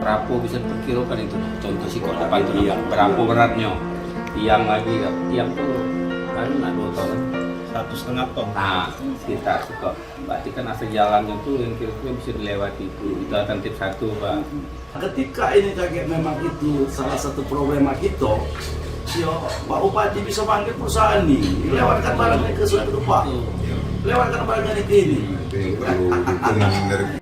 berapa bisa per kilo kan itu contoh sih kota Batu berapa beratnya tiang lagi tiang tuh kan 2 ton 1,5 ton. nah kita kok berarti kan asal jalannya tuh yang kira-kira bisa dilewati itu alternatif satu Pak. Ketika ini kakek memang itu salah satu problema kita, yo Pak Bupati bisa panggil perusahaan ini, lewatkan barangnya ke suatu Pak, lewatkan barangnya ke ini. Perlu dukungan dari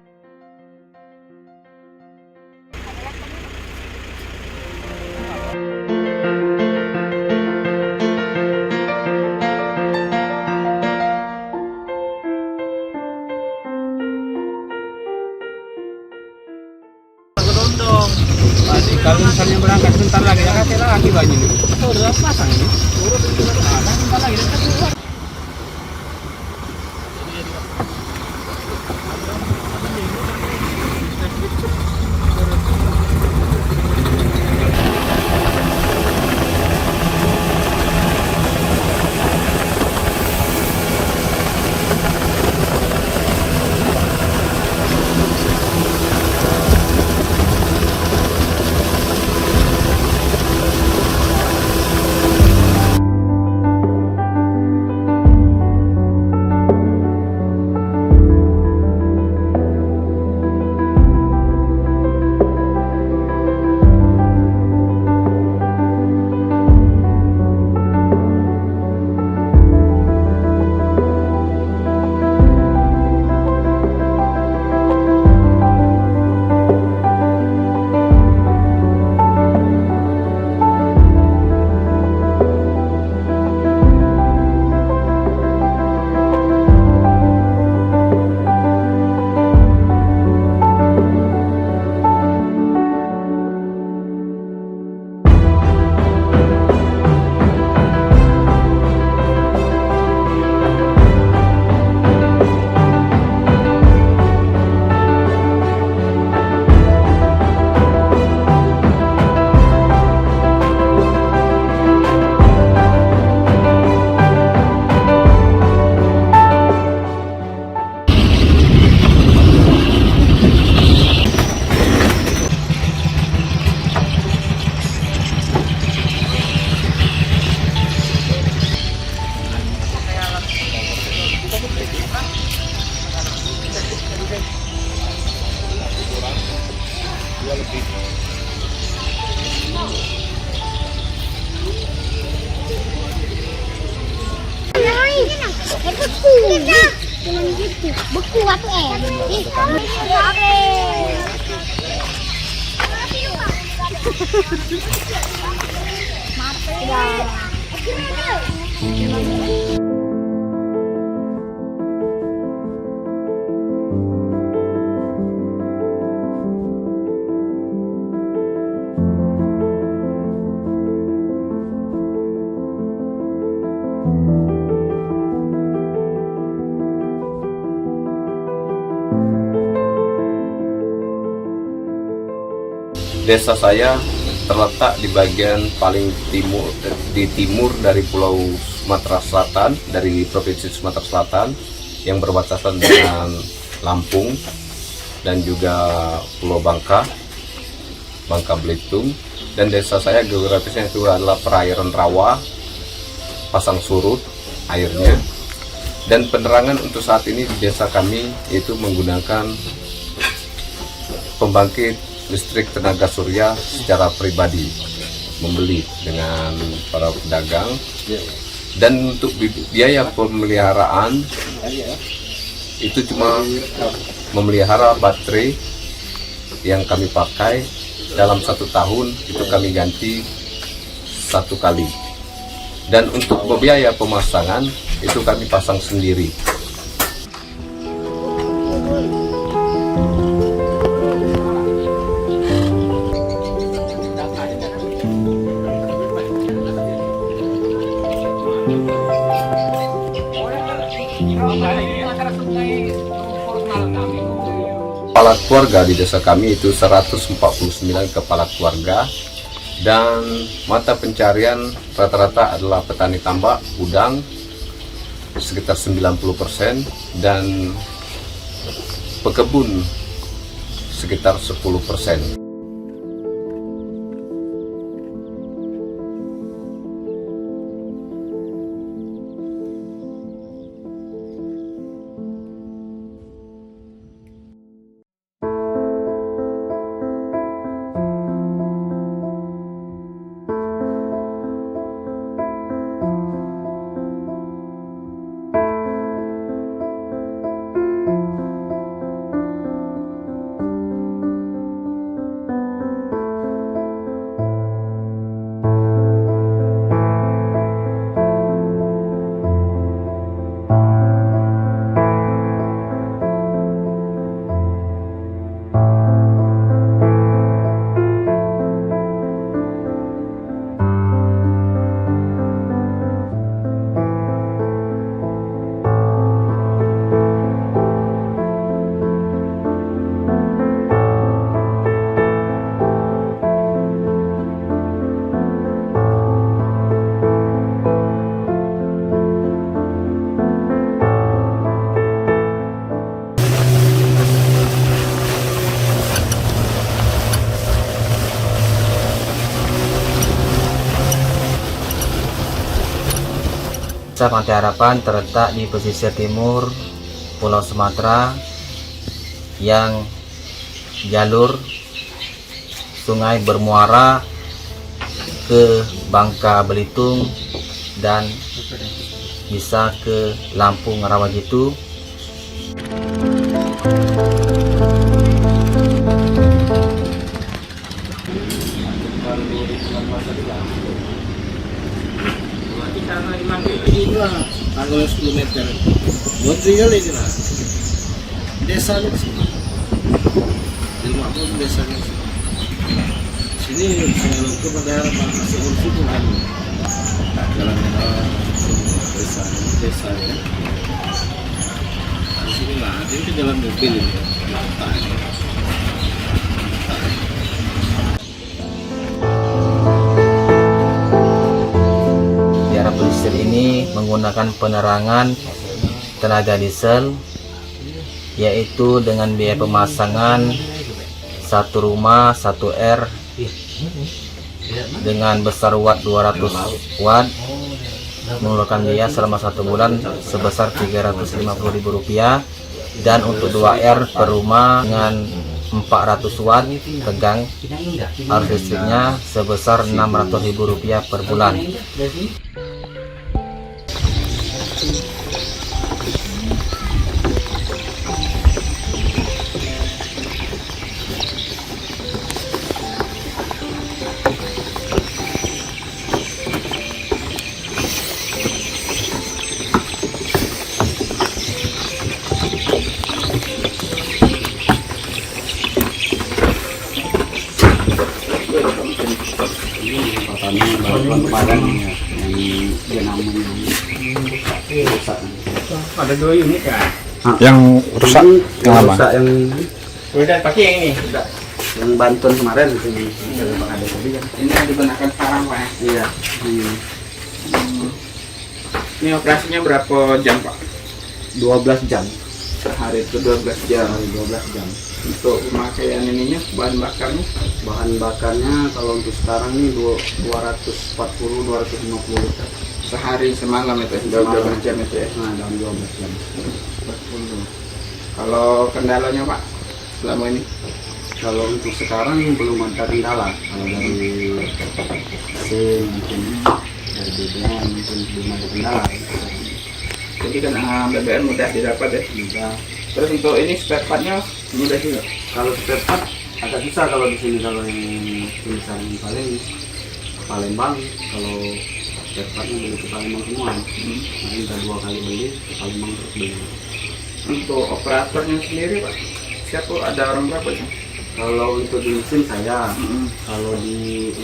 Kalau misalnya berangkat sebentar lagi ya kasih lagi banyak nih. Tuh udah pasang ini. Turun ada sebentar lagi dekat keluar. Beku apa Desa saya terletak di bagian paling timur, di timur dari Pulau Sumatera Selatan, dari Provinsi Sumatera Selatan yang berbatasan dengan Lampung dan juga Pulau Bangka Belitung. Dan desa saya geografisnya itu adalah perairan rawa, pasang surut airnya. Dan penerangan untuk saat ini di desa kami itu menggunakan pembangkit listrik tenaga surya secara pribadi, membeli dengan para pedagang. Dan untuk biaya pemeliharaan itu cuma memelihara baterai yang kami pakai dalam 1 tahun itu kami ganti 1 kali. Dan untuk biaya pemasangan itu kami pasang sendiri. Kepala keluarga di desa kami itu 149 kepala keluarga, dan mata pencarian rata-rata adalah petani tambak, udang sekitar 90%, dan pekebun sekitar 10%. Desa Pantai Harapan terletak di pesisir timur Pulau Sumatera yang jalur sungai bermuara ke Bangka Belitung dan bisa ke Lampung Rawajitu. Inilah tanggal 10 meter. Buat tinggal ini lah. Desanya di sini. Di Lampung desanya di sini. Sini saya lupa pada masih urus itu kan. Jalan desa ya. Di sini lah, ini jalan mobil ini. Pesisir ini menggunakan penerangan tenaga diesel, yaitu dengan biaya pemasangan satu rumah 1 R dengan besar watt 200 watt, mengeluarkan biaya selama 1 bulan sebesar Rp350.000, dan untuk 2 R per rumah dengan 400 watt tegang arus listriknya sebesar Rp600.000 per bulan. Ada 2 unit kan? Yang rusak yang apa? Rusak yang Udah pakai yang ini. yang Banten kemarin itu ada tadi kan. Ini yang digunakan sekarang Pak. Iya. Ini operasinya berapa jam Pak? 12 jam. Sehari itu 12 jam. 12 jam. Untuk pemakaian ininya, bahan bakarnya Bahan bakarnya kalau untuk sekarang nih 250 liter. sehari semalam itu, 12 jam itu ya. Nah, dalam 12 jam. 40. Kalau kendalanya Pak, selama ini? Kalau untuk sekarang belum ada kendala. Kalau dari mesin mungkin dari BBM mungkin belum ada kendala. Jadi kan BBM mudah didapat ya. Juga Terus untuk ini spare partnya mudah juga. kalau spare part agak susah kalau di sini, kalau yang tulisan paling Palembang, kalau spare partnya beli ke Palembang semua. Nah, udah 2 kali beli ke Palembang terus beli. Untuk operatornya sendiri Pak, siapa, ada orang berapa sih? Kalau untuk di mesin saya, kalau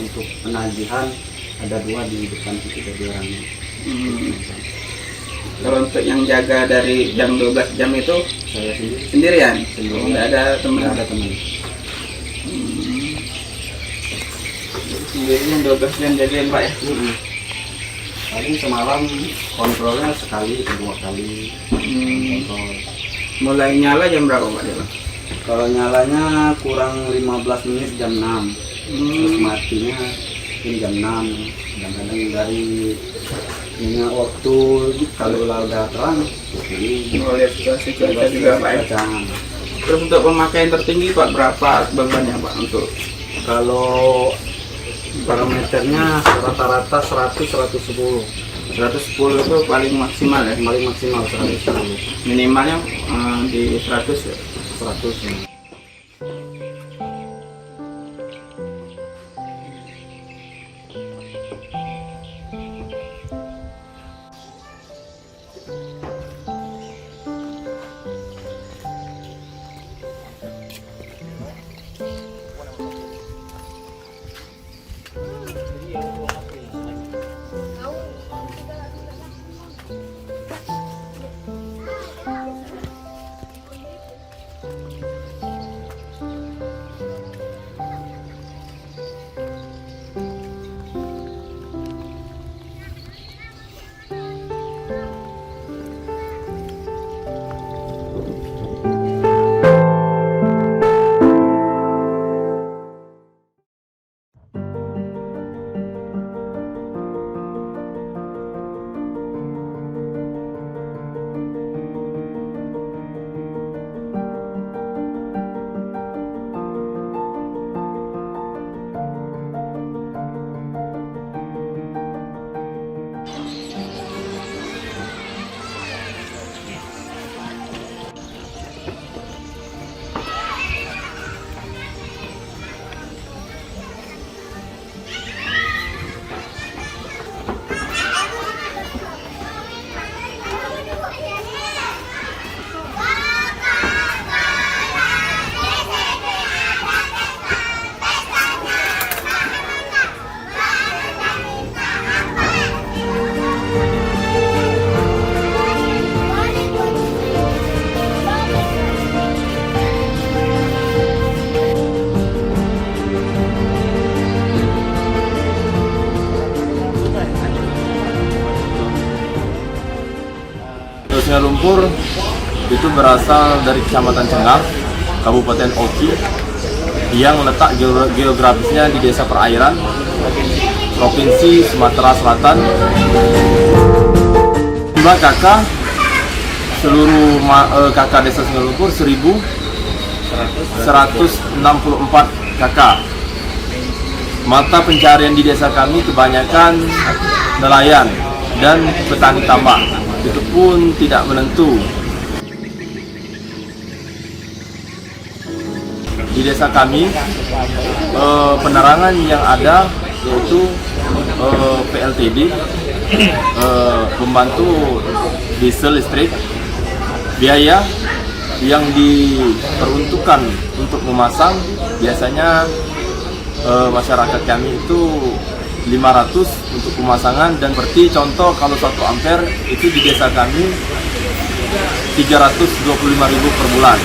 untuk penagihan ada 2 di depan itu, ada orangnya. Kalau untuk yang jaga dari jam 12 jam itu Saya sendiri. sendirian? Sendirian. Nggak ada teman? Nggak ada teman. Sendirian 12 jam jagain Pak ya? Paling semalam kontrolnya sekali, 2 kali kontrol. Mulai nyala jam berapa Pak? Kalau nyalanya kurang 15 menit jam 6. Terus matinya mungkin jam 6. Kadang-kadang dari minyak waktu kalau udah terang ini Lihat situasi cuaca juga Pak ya? jangan. Terus untuk pemakaian tertinggi Pak, berapa bebannya Pak untuk? Kalau parameternya rata-rata 100-110. 110 itu paling maksimal ya? Paling maksimal 110. Minimalnya di 100 ya? 100 ya. Sungai Lumpur itu berasal dari Kecamatan Cengang, Kabupaten Oki, yang letak geografisnya di Desa Perairan, Provinsi Sumatera Selatan. Jumlah kakak seluruh kakak Desa Sungai Lumpur 1.164 kakak. Mata pencarian di desa kami kebanyakan nelayan dan petani tambak. Itu pun tidak menentu. Di desa kami penerangan yang ada yaitu PLTD, pembantu diesel listrik. Biaya yang diperuntukkan untuk memasang biasanya masyarakat kami itu 500 untuk pemasangan, dan seperti contoh kalau 1 ampere itu di desa kami 325.000 per bulan.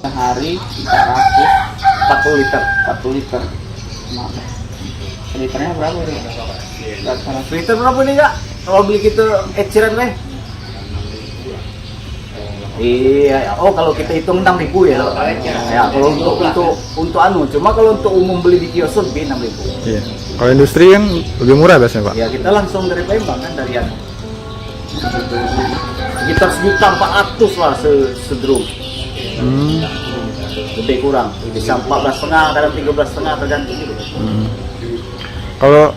Sehari kita rakit 40 liter. Liternya berapa nih? Liter berapa nih kak? Kalau beli gitu eceran weh? Iya, oh kalau kita hitung 6.000 ya. Ya kalau untuk anu, cuma kalau untuk umum beli di kios lebih 6.000. Iya. Kalau industri kan lebih murah biasanya Pak. Ya kita langsung dari Palembang kan, dari anu. Sekitar 1.400.000 lah sedrum. Lebih kurang, bisa 14,5, kadang 13,5 tergantung gitu. Kalau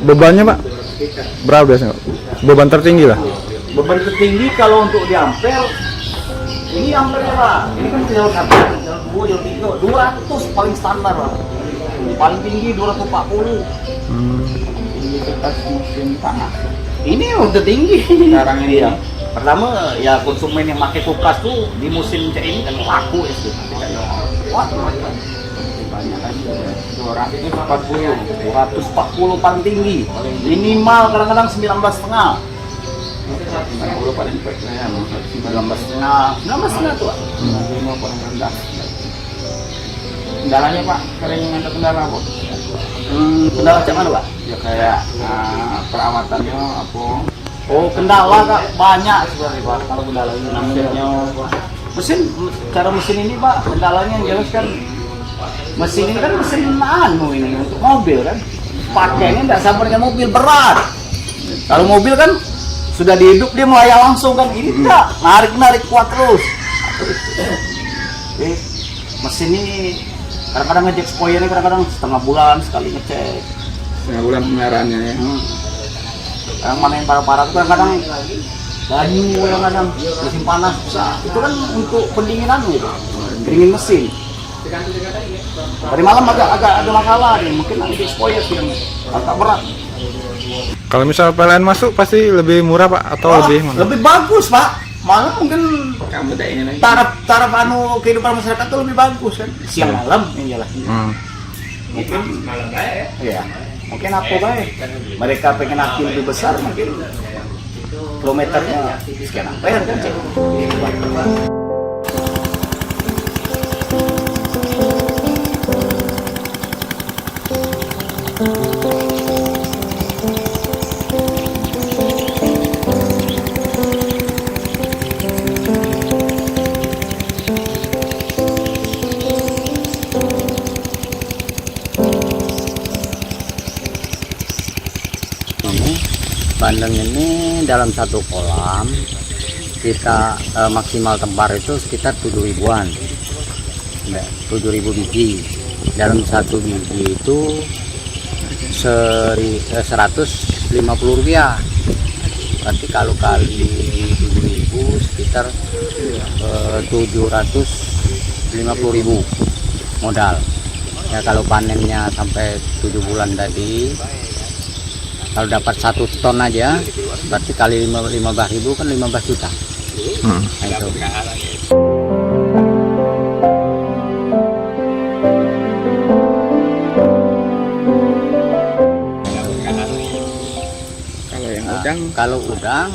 bebannya Pak berapa biasanya Pak? Beban tertinggi lah. Beban tertinggi kalau untuk di ampere, ini ampernya Pak, ini kan tinggal 1, tinggal 2, tinggal 3, 200 paling standar Pak. Paling tinggi 240. Pas musim panas. Ini udah tinggi Sekarang ini ya. Pertama ya konsumen yang pakai kulkas tuh di musim kayak ini kan laku ya sih. Wah, Kebanyakan 240 paling tinggi. Minimal kadang-kadang 19,5. 90 paling baiknya 19,5 tuh. 95 paling rendah. Kendalanya Pak, sering ada kendala apa? Kendala macam mana Pak? Ya kayak perawatannya apa? Oh kendala Kak banyak sebenarnya Pak. Kalau kendala ini Mesinnya cara mesin ini Pak, kendalanya yang jelas kan mesin ini kan mesin anu ini untuk mobil kan, pakainya nggak sama dengan mobil, berat. Kalau mobil kan sudah dihidup dia melayang langsung kan, ini tidak, narik kuat terus. Mesin ini kadang-kadang ngecek spoilernya, kadang-kadang setengah bulan sekali ngecek. setengah bulan pemeliharannya ya. Yang mana yang parah-parah itu kadang-kadang banyu, kadang-kadang musim panas bisa. Itu kan untuk pendinginan gitu, pendingin mesin. Tadi malam agak ada masalah nih, mungkin nanti spoiler yang agak berat. Kalau misal PLN masuk pasti lebih murah Pak atau lebih mana? Lebih bagus Pak, malah mungkin Kamu tak ini lagi. taraf anu kehidupan masyarakat itu lebih bagus kan, siang malam yang jelas. Mungkin ya, mungkin apa baik, mereka pengen aki lebih besar, mungkin kilometernya sekian ampere kan cek. Bandeng ini dalam satu kolam kita maksimal tebar itu sekitar 7.000-an, 7.000 biji. Dalam satu biji itu Rp150. Berarti kalau kali 7.000 sekitar 750.000 modal. Ya kalau panennya sampai 7 bulan tadi, kalau dapat 1 ton aja, berarti kali 15.000 kan 15 juta. Nah, itu. Kalau udang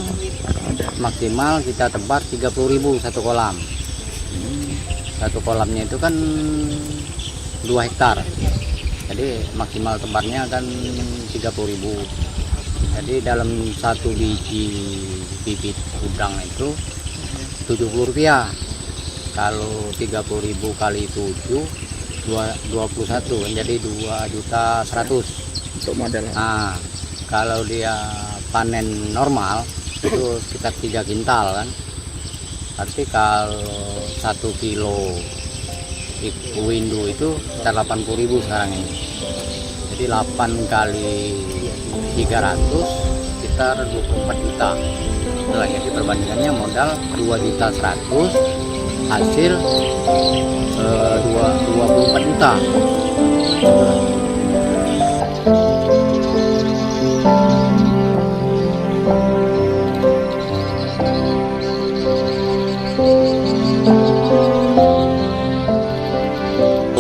maksimal kita tebar 30.000 satu kolam. Satu kolamnya itu kan 2 hektar. Jadi maksimal tempatnya kan 30.000. Jadi dalam satu biji bibit udang itu Rp70. Kalau 30.000 kali 7 21, jadi 2.100.000 untuk modal. Nah, kalau dia panen normal itu sekitar 3 kintal kan. Berarti kalau 1 kilo windu itu sekitar 80.000 sekarang ini. Jadi 8 kali 300 sekitar 24 juta. Nah, jadi perbandingannya modal 2.100.000, hasil 24 juta.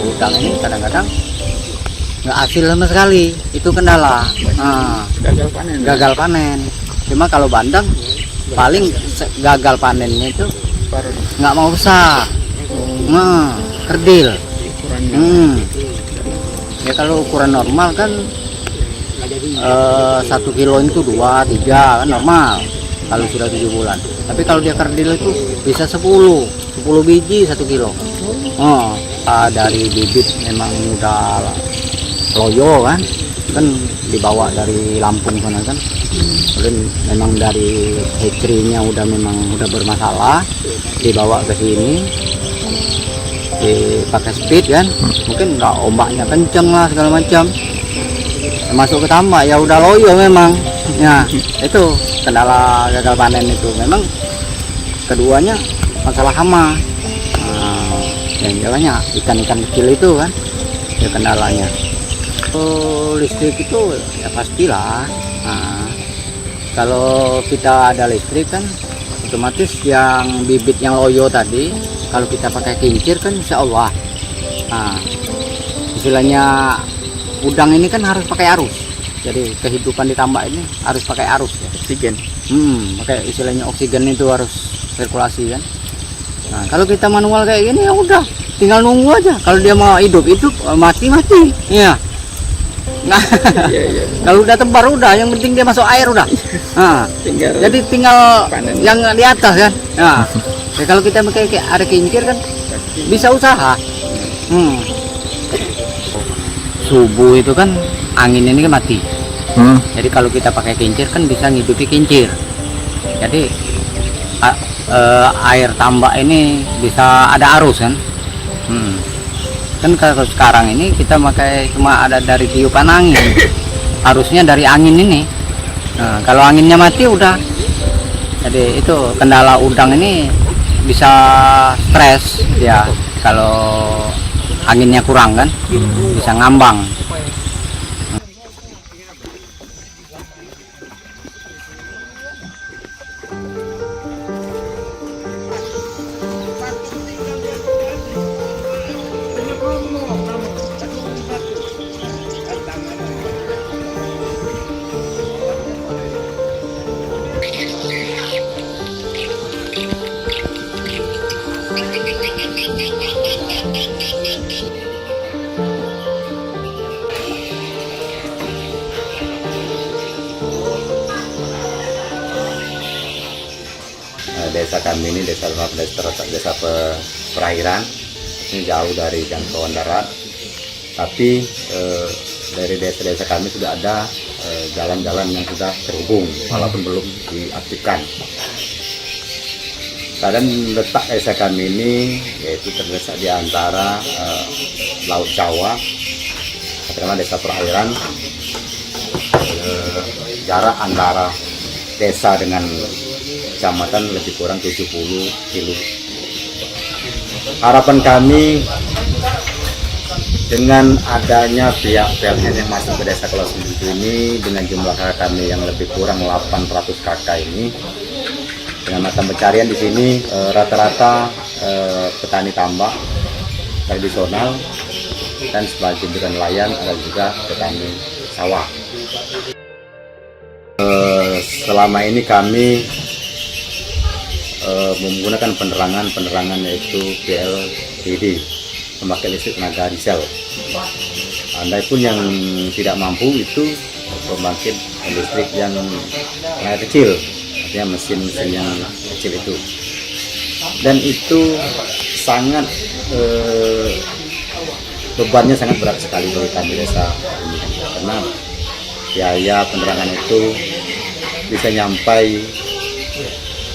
Udang ini kadang-kadang nggak hasil sama sekali, itu kendala. Gagal panen. Cuma kalau bandeng paling gagal panennya itu nggak mau besar, kerdil. Ya kalau ukuran normal kan 1 kilo itu 2-3 kan normal kalau sudah 7 bulan. Tapi kalau dia kerdil itu bisa 10 biji 1 kilo. Dari bibit memang udah loyo kan dibawa dari Lampung sana kan. Kemudian memang dari hatchery-nya udah bermasalah, dibawa ke sini dipakai speed kan, mungkin nggak, ombaknya kenceng lah segala macam, masuk ke tambak ya udah loyo memang. Ya itu kendala gagal panen itu. Memang keduanya masalah hama, yang jalannya ikan-ikan kecil itu kan ya kendalanya. Listrik itu ya pastilah. Kalau kita ada listrik kan otomatis yang bibit yang loyo tadi kalau kita pakai kincir kan insya Allah. Istilahnya udang ini kan harus pakai arus. Jadi kehidupan di tambak ini harus pakai arus ya. Oksigen. Pakai istilahnya oksigen itu harus sirkulasi kan. Nah, kalau kita manual kayak gini ya udah tinggal nunggu aja. Kalau dia mau hidup mati. Iya. Nah, kalau udah tebar udah, yang penting dia masuk air udah. Jadi tinggal panen yang di atas kan. Ya, kalau kita pakai ada kincir kan bisa usaha. Subuh itu kan angin ini kan mati. Jadi kalau kita pakai kincir kan bisa ngidupi kincir. Jadi air tambak ini bisa ada arus kan. Kan kalau sekarang ini kita pakai cuma ada dari tiupan angin, arusnya dari angin ini. Nah, kalau anginnya mati udah, jadi itu kendala udang ini bisa stres ya kalau anginnya kurang kan, bisa ngambang. Desa kami ini desa perairan, ini jauh dari jangkauan darat, tapi dari desa-desa kami sudah ada jalan-jalan yang sudah terhubung walaupun belum diaktifkan. Keadaan letak desa kami ini yaitu terletak di antara Laut Jawa, karena desa perairan, jarak antara desa dengan kecamatan lebih kurang 70 kilo. Harapan kami dengan adanya pihak PLN yang masuk ke desa Kelas 7 ini dengan jumlah kakak kami yang lebih kurang 800 kakak ini, dengan mata pencarian di sini rata-rata petani tambak tradisional dan sebagian juga nelayan, ada juga petani sawah. Selama ini kami menggunakan penerangan yaitu PLTD, memakai listrik tenaga diesel. Andai pun yang tidak mampu itu pembangkit listrik yang tenaga kecil, artinya mesin-mesin yang kecil itu. Dan itu sangat bebannya sangat berat sekali bagi kami desa ini, karena biaya penerangan itu bisa nyampai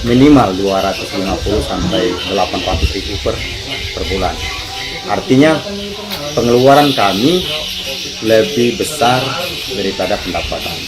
minimal 250 sampai 800.000 per bulan. Artinya pengeluaran kami lebih besar daripada pendapatan.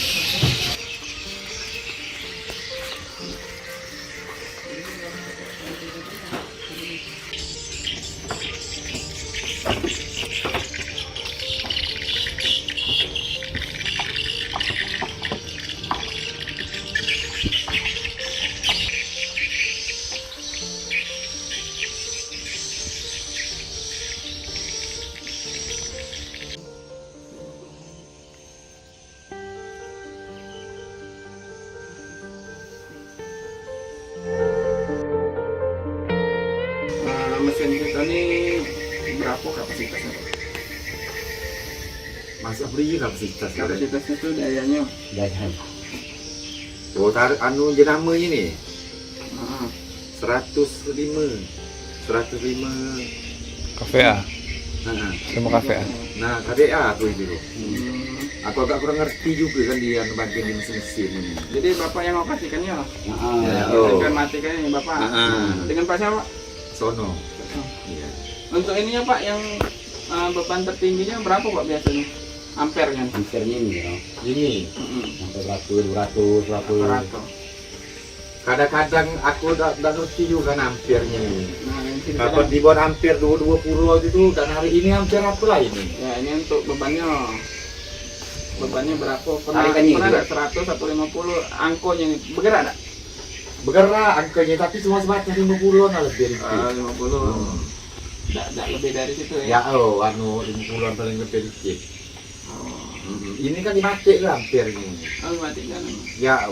Mesin kita ini berapa kapasitasnya? Masa beri kapasitas. Kapasitasnya itu dayanya. Oh, anu jenama ini Ah, 105 KVA, nah, semua KVA. nah KDA aku itu loh. Aku agak kurang ngerti juga kan dia bagian di mesin-mesin ini. Jadi bapak yang operasikannya, Oh. kan matikannya bapak. Ah. Dengan Pak siapa? Sono. Iya. Untuk ininya Pak yang beban tertingginya berapa Pak biasanya? Ampernya? Ampernya ini ya, Ini sampai 200. Aparato. kadang-kadang aku tak ngerti juga kan ampere-nya ini. Nah, ini Kapan dibuat ampere 220 itu dan hari ini ampere apa lah ini? ya ini untuk bebannya. Bebannya berapa? Tarikannya Pernah juga. ada 100 atau 50 angkonya ini bergerak enggak? Bergerak angkanya tapi cuma sebatas 50 nah lebih dikit. 50. Enggak lebih dari situ ya. Ya anu 50-an paling lebih dikit. Oh, Ini kan dimakai lah ampere-nya. matikan. Ya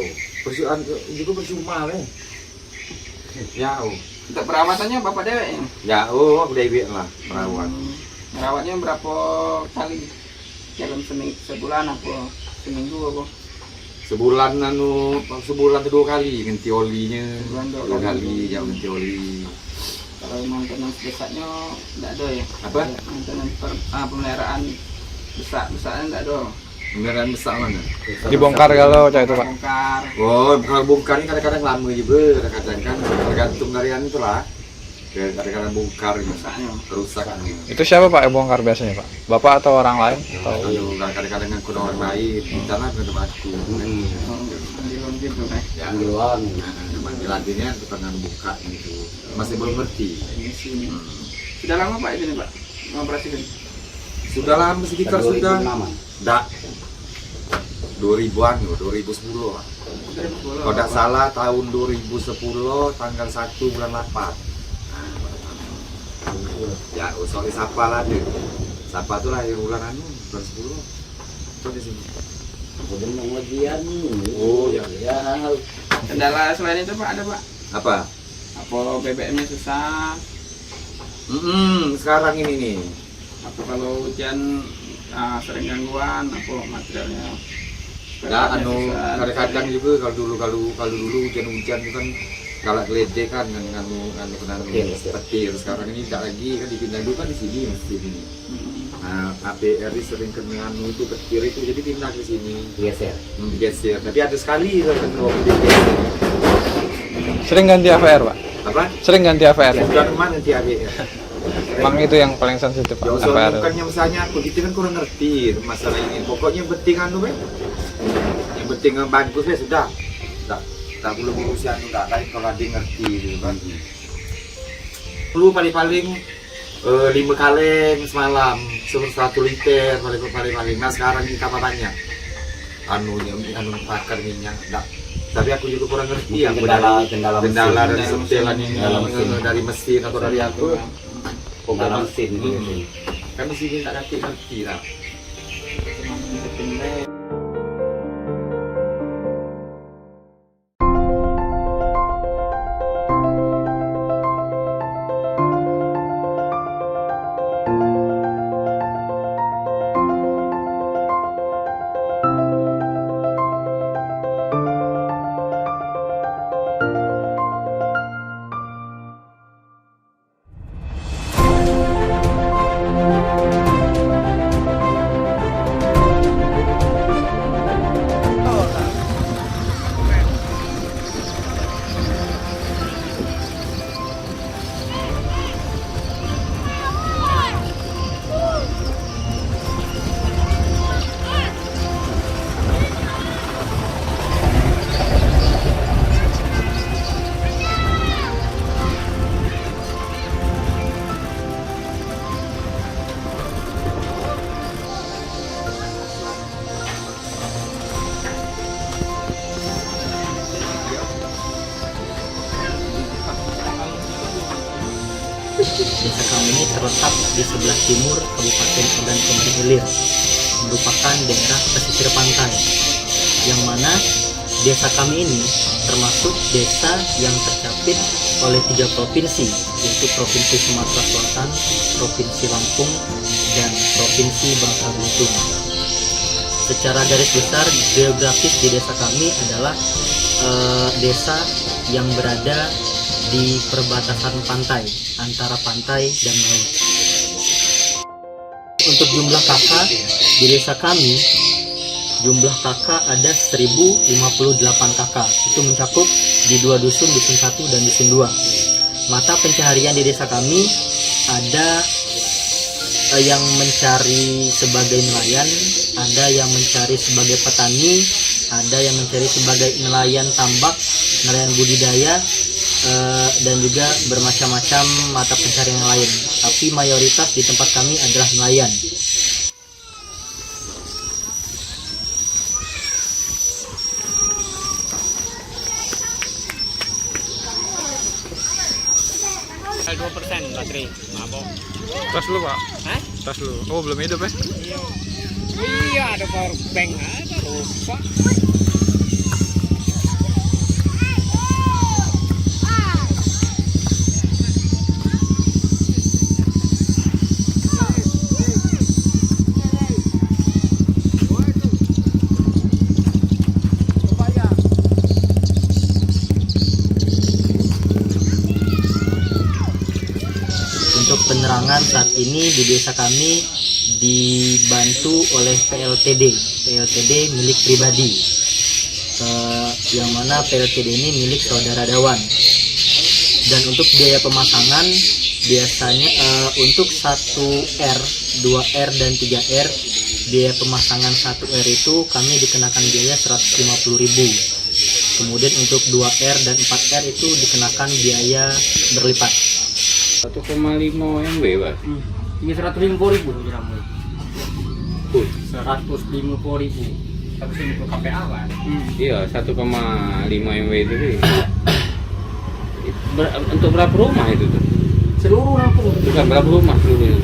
juga percuma weh. Ya Untuk perawatannya Bapak dewek ya? ya aku Dewi lah perawat. Merawatnya berapa kali? Dalam sebulan apa seminggu apa? Sebulan sebulan 2 kali ganti olinya. Sebulan 2 2 kali. kali ya ganti oli. Kalau maintenance besarnya enggak ada ya? Apa? Maintenance pemeliharaan besar-besarnya enggak ada. Beneran besar mana? Dibongkar kalau cak itu Pak. Bongkar. Oh, kalau bongkar ini kadang-kadang lama juga, kadang-kadang kan tergantung dari anu itu lah. Kadang-kadang bongkar Rusaknya. kerusakan. Itu siapa Pak yang bongkar biasanya Pak? Bapak atau orang lain? Atau Ayo, kadang-kadang aku orang lain, di sana ada aku. Ambil gitu kan. Ya, ambilan. Ambilannya tukang buka gitu. Masih belum ngerti. Ini sini. Sudah lama Pak ini Pak mengoperasikan? Sudah lama sekitar sudah. Dak 2000-an, 2010 lah. Kalau tidak salah tahun 2010 tanggal 1 bulan 8. Ya, soalnya Sapa lah deh. Sapa itu lahir bulan anu, bulan 10. Coba di sini. Oh, ya. Kendala selain itu Pak ada Pak? Apa? Apa BBM-nya susah? Sekarang ini nih. Apa kalau hujan sering gangguan apa materialnya? Nah, kadang-kadang juga kalau dulu hujan-hujan itu kan galak geledek kan petir. Sekarang ini tidak lagi kan dipindah dulu kan di sini mesin ini. Nah, APR sering kena itu petir itu jadi pindah ke sini. Geser. Tapi ada sekali kan kalau digeser. sering ganti AVR Pak? Apa? Sering ganti AVR ya? Sudah kemana nanti APR? Emang itu yang paling sensitif Pak, Ya soalnya AVR. bukannya misalnya aku gitu kan kurang ngerti masalah ini. Pokoknya yang penting anu be. Yang penting bagus be sudah. Tak perlu ngurusi anu tak lain kalau ada yang ngerti gitu kan. Dulu paling 5 kaleng semalam 1 liter paling. Nah sekarang ini apa banyak? Anu bakar minyak. Tapi aku juga kurang ngerti ya kendala dari setelan ini dari mesin atau dari apa? dalam mesin Kan di sini tak ngerti lah. Desa kami ini terletak di sebelah timur Kabupaten Ogan Komering Ilir, merupakan daerah pesisir pantai, yang mana desa kami ini termasuk desa yang tercapit oleh 3 provinsi, yaitu Provinsi Sumatera Selatan, Provinsi Lampung, dan Provinsi Bangka Belitung. Secara garis besar geografis di desa kami adalah desa yang berada di perbatasan pantai antara pantai dan laut. Untuk jumlah kakak di desa kami, jumlah kakak ada 1058 kakak. Itu mencakup di 2 dusun, dusun 1 dan dusun 2. Mata pencaharian di desa kami ada yang mencari sebagai nelayan, ada yang mencari sebagai petani, ada yang mencari sebagai nelayan tambak, nelayan budidaya, dan juga bermacam-macam mata pencarian yang lain. Tapi mayoritas di tempat kami adalah nelayan. Tas lu pak? Tas lu. Oh belum hidup ya? Iya, ada power bank ada lupa. Untuk penerangan saat ini di desa kami dibantu oleh PLTD milik pribadi, yang mana PLTD ini milik saudara Dawan. Dan untuk biaya pemasangan biasanya untuk 1R, 2R dan 3R, biaya pemasangan 1R itu kami dikenakan biaya 150.000. Kemudian untuk 2R dan 4R itu dikenakan biaya berlipat. 1,5 MW, Pak. Ini 150.000 diramu. 150.000. Tapi ini untuk KPA kan? Iya, 1,5 MW itu sih. Untuk berapa rumah itu tuh? Seluruh rampung. Bukan berapa rumah seluruh itu?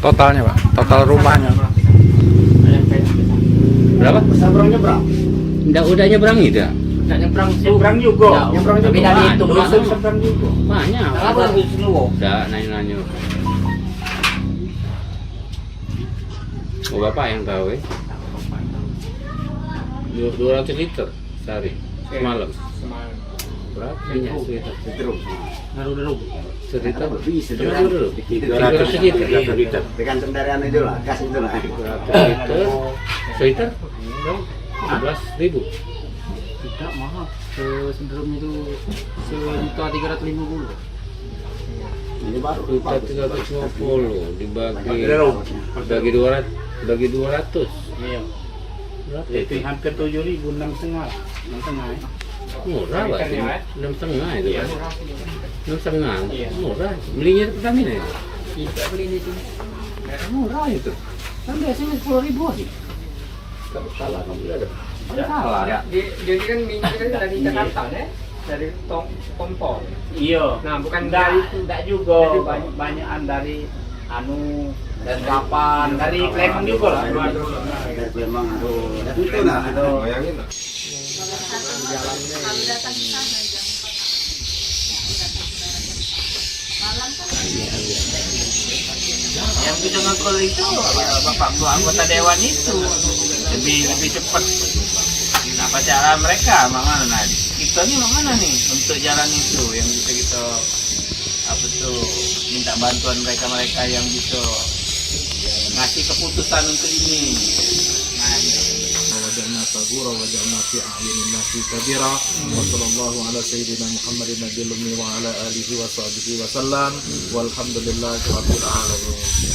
Totalnya pak? Total rumahnya? Berapa? Seberangnya berapa? Udah nyebrang itu? Udah nyebrang juga. Nyebrang juga. Tapi dari itu masuk seberang juga. Banyak. Apa di seluruh? Udah nanya-nanya. Oh bapak yang tahu ya? 200 liter sehari semalam. Berapa minyak seliter? Seliter? Seliter? 200 liter. Tergantung dari anu itu lah, gas itu lah. 200 liter. Seliter? 11.000. Tidak mahal. Sebelumnya itu 1.350. Ini baru 1.350 dibagi 200. Iya. Berapa Itu itu? hampir 7.000, 6,5. 6,5 ya. Murah Pak, Ikan ya, 6,5 itu Iya, Pak. murah. 6,5 Iya. murah. Belinya di Pertamina itu? Tidak beli di sini. Murah itu. Kan biasanya 10.000 aja. Kalau salah kamu ada. Salah. Ya, jadi kan minyak kan dari Jakarta ya, dari Tompol. Iya. Nah, bukan dari tidak juga. Dari Banyakan dari anu dan kapan dari Klemmang juga lah. memang itu nah Bayangin lah. Yang bisa ngekol itu bapak anggota dewan itu lebih cepat. Apa cara mereka? Mana nah, kita nih mana nih untuk jalan itu yang bisa kita apa tuh minta bantuan mereka yang bisa ngasih keputusan untuk ini. وجعلنا صغورا وجعلنا في أعين الناس كبيرا وصلى الله على سيدنا محمد النبي الأمي وعلى آله وصحبه وسلم والحمد لله رب العالمين.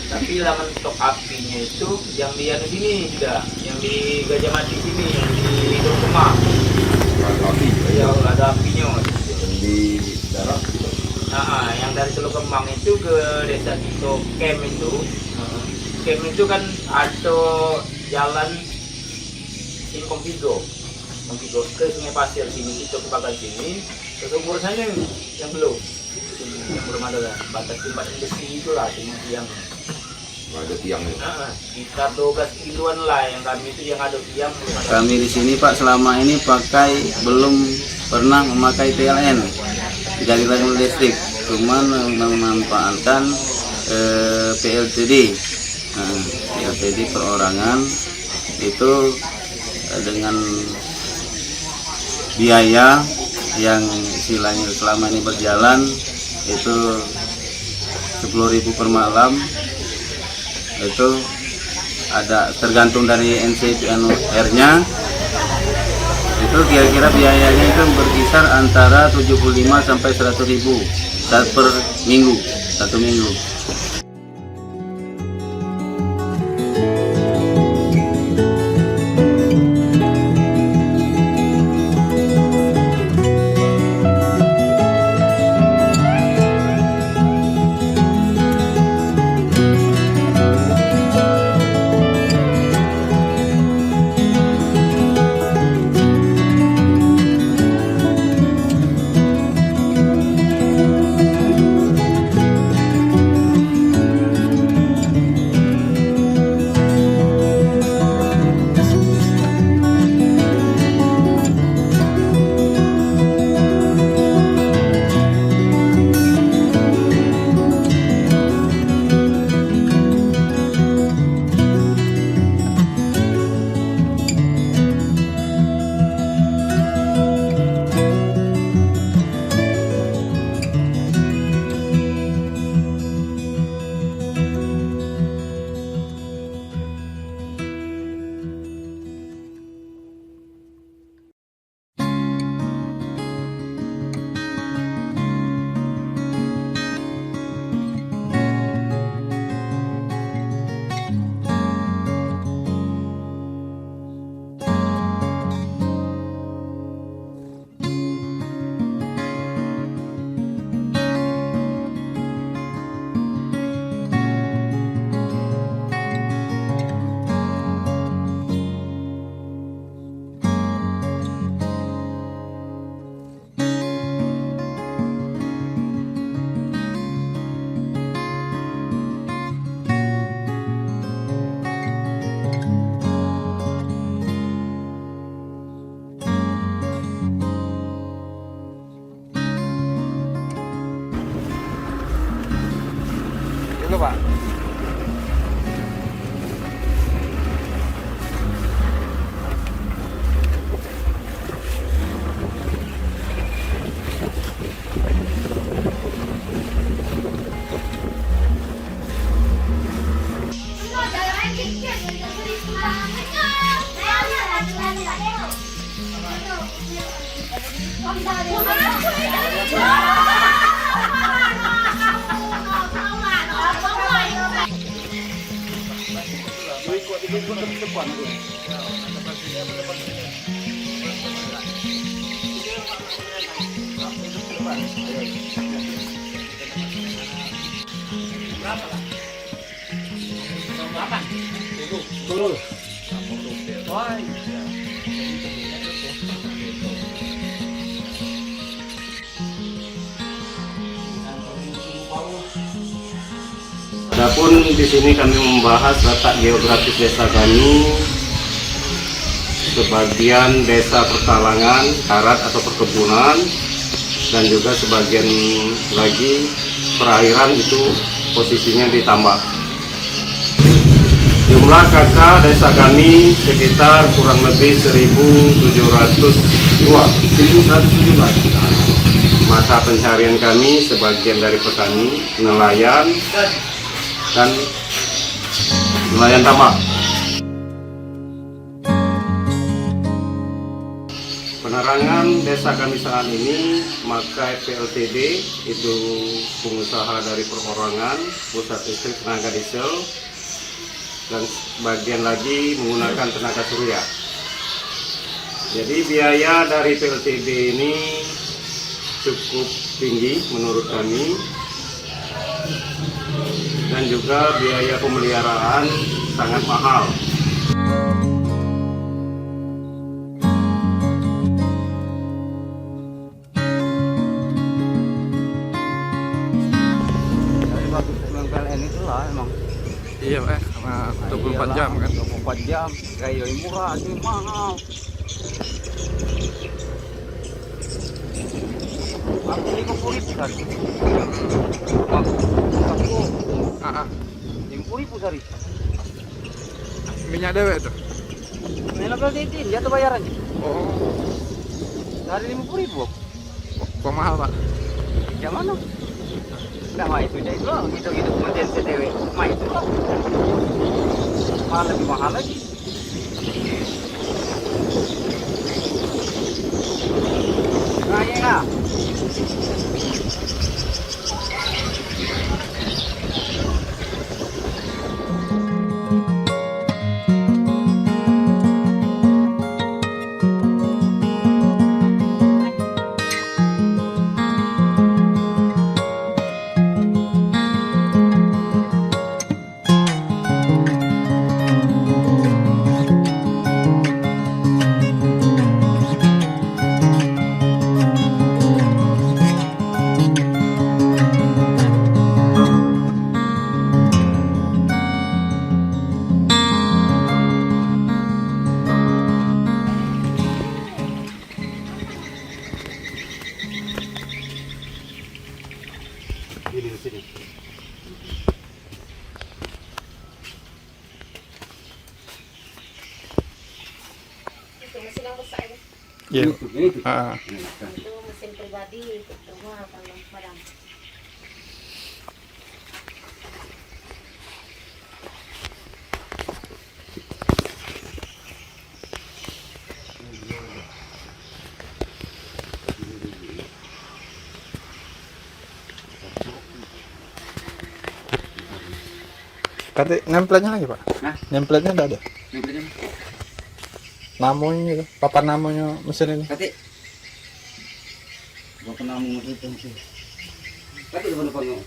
Tapi laman stok apinya itu yang di sini sudah, yang di Gajah Mati sini, yang di Hidung Kemang. Ya, ada apinya Di darat. Nah, yang dari Teluk Kemang itu ke desa Tito Kem itu. Kem itu kan ada jalan Singkong Tigo ke Sungai Pasir sini, itu ke bagian sini, ke sumur sana yang belum ada batas tempat besi itulah yang Ada tiangnya. sekitar 12 kiloan lah yang kami itu yang ada tiang. Kami di sini Pak selama ini belum pernah memakai PLN dari listrik, cuman memanfaatkan PLTD. PLTD perorangan itu dengan biaya yang istilahnya selama ini berjalan itu 10.000 per malam. Itu ada tergantung dari NCPR-nya, itu kira-kira biayanya itu berkisar antara 75 sampai 100.000 per minggu, 1 minggu. Dulu Pak. Adapun di sini kami membahas letak geografis Desa Ganu, sebagian desa pertalangan, darat atau perkebunan, dan juga sebagian lagi perairan itu posisinya di tambak. Jumlah KK desa kami sekitar kurang lebih 1.702. Mata pencarian kami sebagian dari petani, nelayan, dan nelayan tambak. Penerangan desa kami saat ini memakai PLTD, itu pengusaha dari perorangan, pusat listrik tenaga diesel, dan bagian lagi menggunakan tenaga surya. Jadi biaya dari PLTD ini cukup tinggi menurut kami, dan juga biaya pemeliharaan sangat mahal. PLN itulah emang. Iya, karena 24 jam kan. 24 jam, kayu murah, ini mahal. Aku 50.000 sehari. Aku 50.000 sehari. Minyak dewek tuh. Minyak PLTD, dia tuh bayarannya. Oh, Sehari 50.000. kok mahal Pak? Yang mana? Nggak mah itu jadi loh, gitu-gitu kemudian CTW. Mah itu loh. Mahal lebih mahal lagi. Nah, iya nggak? Itu mesin yang besar ya. Iya. Itu mesin pribadi, rumah kalau padam. Kata nempelnya lagi Pak? Hah? Nempelnya udah ada? Nempelnya. Namanya gitu, papan namanya mesin ini. Kati. Gua pernah mau itu sih. Kati depan depannya.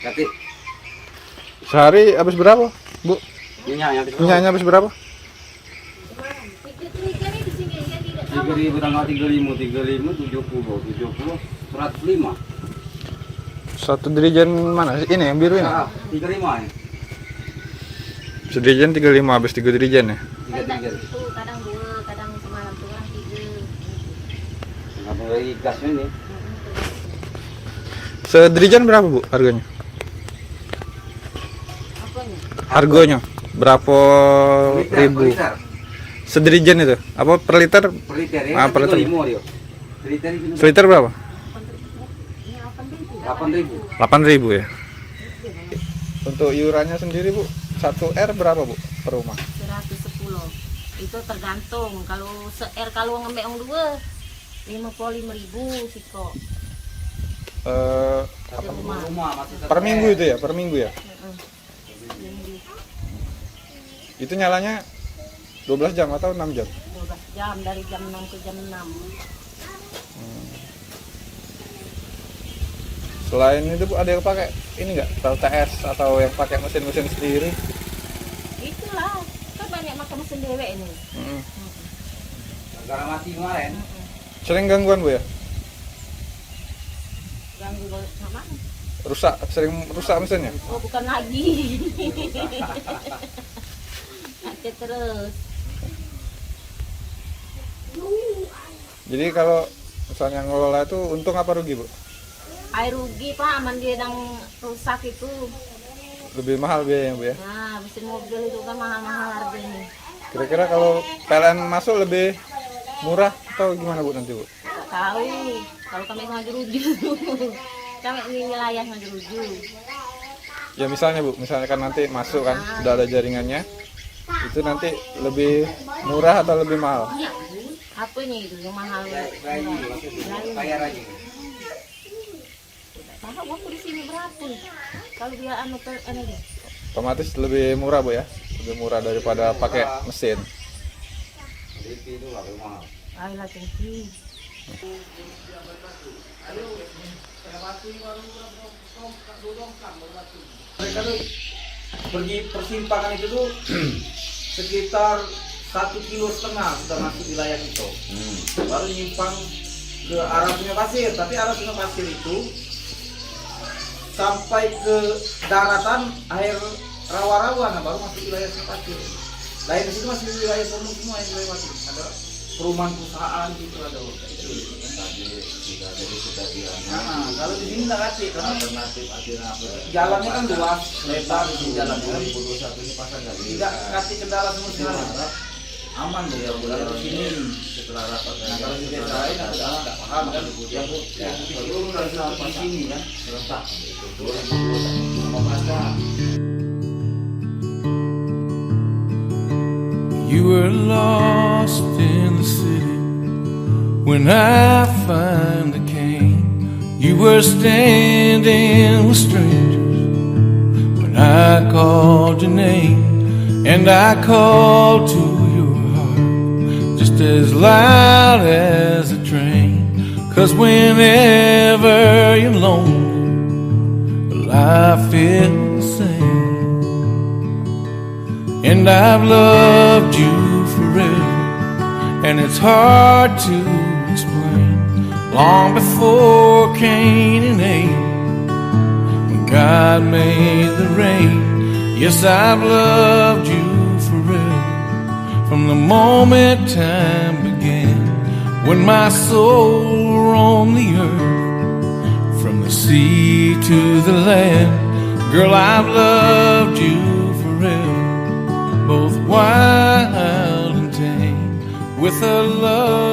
Kati. Sehari habis berapa, Bu? Minyaknya Minyaknya habis berapa? 3 di sini ya tidak tahu. 3.000 tanggal 35, 70, 105. Satu dirijen mana? Ini yang biru ini? 35 ya. Sedirijen 35 habis 3 dirijen ya? Itu kadang 2, kadang semalam tuh orang 3. Nggak boleh gasnya ini. Sedirijen berapa Bu harganya? Apanya? Harganya berapa ribu? Per liter. Sedirijen itu? Apa per liter? Per liter ya. Per liter. 35 dia. Per liter itu Seliter berapa? 8.000. 8.000 ya. Untuk iurannya sendiri Bu, 1 R berapa Bu per rumah? 110. Itu tergantung. Kalau se-R kalau ngambil yang 2 55.000 sih kok. Per minggu itu ya, per minggu ya. Itu nyalanya 12 jam atau 6 jam? 12 jam dari jam 6 ke jam 6. Selain itu Bu, ada yang pakai ini nggak, PLTS atau yang pakai mesin-mesin sendiri? Itulah, kan banyak makan mesin dewek ini. Gara mati kemarin. Sering gangguan Bu ya? Ganggu sama? Rusak, sering rusak mesinnya? Oh bukan lagi. Macet terus. Jadi kalau misalnya ngelola itu untung apa rugi Bu? Air rugi Pak, aman dia yang rusak itu. Lebih mahal biayanya Bu ya. Nah, mesin mobil itu kan mahal-mahal harganya. Kira-kira kalau PLN masuk lebih murah atau gimana Bu nanti Bu? Nggak tahu, kalau kami Ngajeruju. Kami ini wilayah Ngajeruju. Ya misalnya Bu, misalkan nanti masuk kan, sudah ada jaringannya, itu nanti lebih murah atau lebih mahal? Apanya itu yang mahal? Bayar aja. Mahal waktu di sini berapa? Kalau dia anu dia. Otomatis lebih murah Bu ya, lebih murah daripada pakai mesin. Ayolah tinggi. Mereka tuh pergi persimpangan itu tuh sekitar 1,5 kilo sudah masuk wilayah itu. Baru nyimpang ke arah Sungai Pasir, tapi arah Sungai Pasir itu sampai ke daratan air rawa-rawa, nah baru masuk wilayah Sungai Pasir. Lain di situ masih wilayah Sumut semua yang lewat. Ada perumahan perusahaan gitu ada. Nah, kalau di sini nggak kasih karena jalannya kan luas, lebar di jalan ini pasang tidak kasih kendala semua sekali. Aman deh ya bulan di sini setelah rapat. Nah, kalau di desa lain nggak paham kan yang seluruh dari di sini kan serentak. You were lost in the city when I finally came. You were standing with strangers when I called your name, and I called to your heart just as loud as a train. 'Cause whenever you're lonely, life is the same. And I've loved you forever, and it's hard to explain. Long before Cain and Abel, when God made the rain, yes, I've loved you forever. From the moment time began, when my soul roamed the earth, from the sea to the land, girl, I've loved you forever. Both wild and tame, with a love